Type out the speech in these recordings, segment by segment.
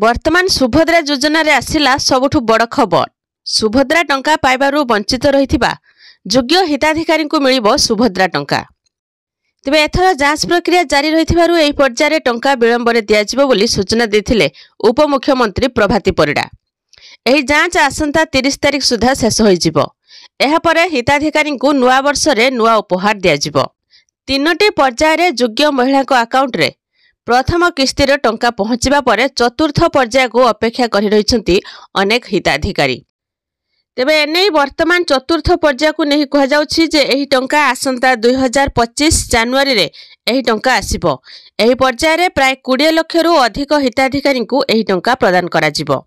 वर्तमान सुभद्रा योजना रे आसिला सबुठु बड़ खबर। सुभद्रा टंका पाइबारु वंचित रहिथिबा योग्य हिताधिकारी को मिलिबो सुभद्रा टंका। तेबे एथर जांच प्रक्रिया जारी रहिथिबारु एही पर्याୟରେ टंका विलंबरे दियाजिबो बोली सूचना दैथिले उपमुख्यमंत्री प्रभाती परिडा। एही जांच आसंता 30 तारिख सुधा शेष होइजिबो। एहा परे हिताधिकारी को नुआ वर्ष रे नुआ उपहार दियाजिबो। 3टी पर्याୟରେ योग्य महिला को अकाउंट रे प्रथम किस्तिर टंका पहुंचवा परे चतुर्थ पर्याय को अपेक्षा करि रहिसंती अनेक हिताधिकारी। तेबे एने वर्तमान चतुर्थ पर्याय को नहीं कह जाउछि जे एही टंका आसंता 2025 जनवरी रे एही टंका आसीबो। एही पर्याय रे प्राय 20 लाख रु अधिक हिताधिकारी को एही टंका प्रदान करा जिवो।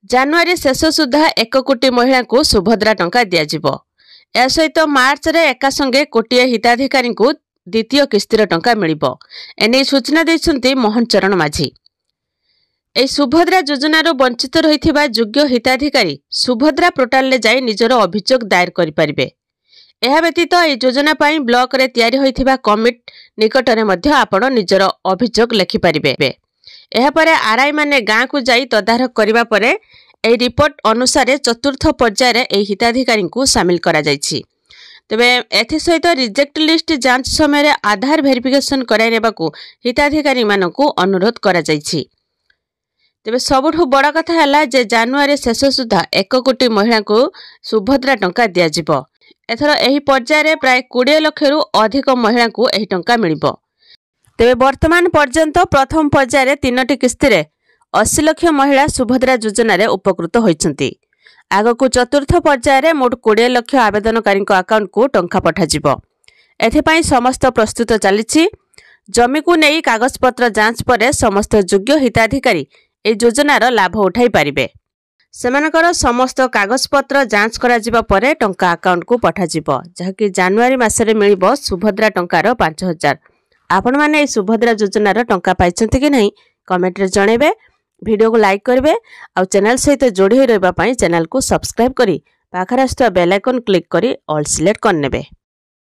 जनवरी शेष सुधा 1 कोटी महिला को सुभद्रा टंका दिया जिवो। ए सहित मार्च रे एका संगे कोटिए हिताधिकारी को द्वितीय किस्तिर टंका मिलिबो। एने सूचना दैछंती मोहन चरण माझी। ए सुभद्रा योजना वंचित रहिथिबा योग्य हिताधिकारी सुभद्रा पोर्टाल ले जाई निजर अभियोग दायर करि परिबे। एहा व्यतीत ए योजना पाई ब्लॉक रे तयारी होइथिबा कमिट निकटरे मध्य आपण निजर अभियोग लेखि परिबे। एहा परे आरआई माने गां को जाई तदारख करिबा परे ए रिपोर्ट अनुसार चतुर्थ पर्याय रे ए हिताधिकारी को शामिल करा जायछि। तेबे एथि सहित रिजेक्ट लिस्ट जांच समय रे आधार वेरिफिकेशन कराइ नेबाकू हिताधिकारी मानकू अनुरोध करा जायछि। तेबे सबुठु बड़ कथा हला जे जनवरी शेष सुधा 1 कोटी महिला को सुभद्रा टंका दिया जिवो। एथर एही पर्याय रे प्राय 20 लाख रु अधिक महिला को एही टंका मिलिबो। तेबे वर्तमान पर्यंत प्रथम पर्याय रे 3टी किस्ती रे 80 लाख महिला सुभद्रा योजना रे उपकृत होइछंती। आगकू चतुर्थ पर्याय रे मोट 20 लाख आवेदनकारी अकाउंट को टंका पठा जिवो। एथिपाई समस्त प्रस्तुत चलिछि। जमी को नेई कागजपत्र जांच परे समस्त योग्य हिताधिकारी ए योजनार लाभ उठाई पारिबे। सेमानकर समस्त कागजपत्र जांच करा जिबा परे टंका अकाउंट को पठा जिवो, जहाकि जनवरी मासरे मिलिबो सुभद्रा टंकार 5000। आपण माने ए सुभद्रा योजनार टंका पाइछंती कि नहीं कमेंट रे जणेबे। वीडियो को लाइक करेंगे और चैनल सहित जोड़ी रहिबा पई चैनल को सब्सक्राइब करी पाखरे आस्था बेल आइकन क्लिक करी ऑल सिलेक्ट करनेबे।